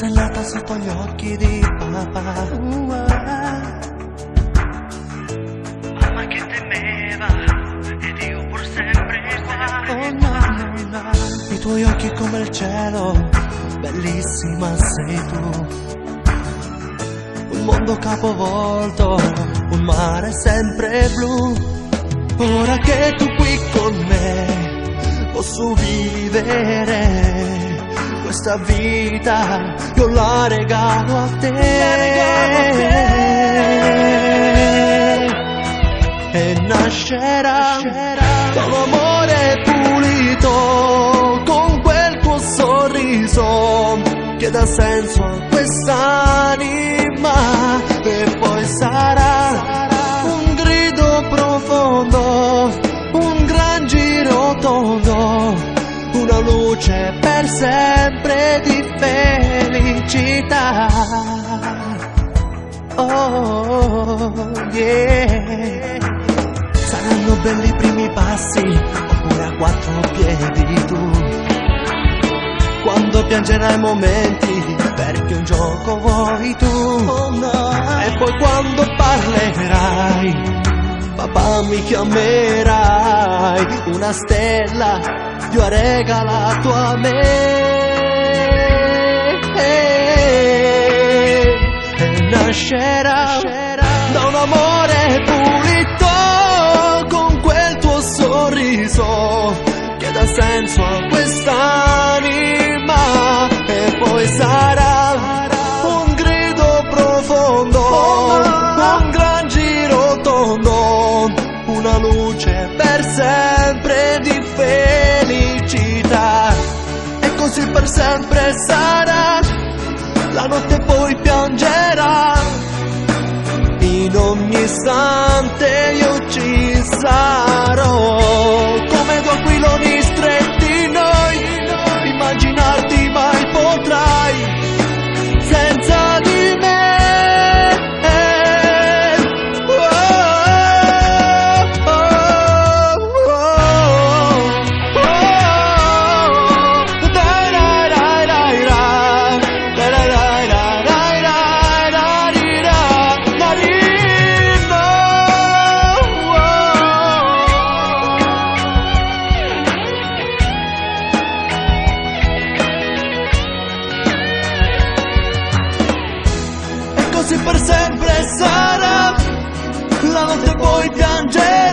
cancellata sotto gli occhi di papà. Mamma che temeva ed io pur sempre qua. Oh no, no, no. I tuoi occhi come il cielo, bellissima sei tu. Un mondo capovolto, un mare sempre blu. Ora che tu qui con me posso vivere questa vita, io la regalo a te. E nascerà da un amore pulito, con quel tuo sorriso che dà senso a quest'anima. E poi sarà un grido profondo, un gran giro tondo, una luce per sempre di felicità. Oh yeah. Saranno belli i primi passi, oppure a quattro piedi tu, quando piangerai momenti perché un gioco vuoi tu. Oh no. E poi quando parlerai, papà mi chiamerai, una stella io ho regalato a me. E nascerà da un amore pulito, con quel tuo sorriso che dà senso a quest'anima. E poi sarà un grido profondo, un gran giro tondo, una luce per sempre di felicità. E così per sempre sarà, la notte poi piangerà, in ogni istante io ci sarò, come due aquiloni stretti noi, immaginarti mai potrai senza di me. Così per sempre sarà, la notte poi piangerà,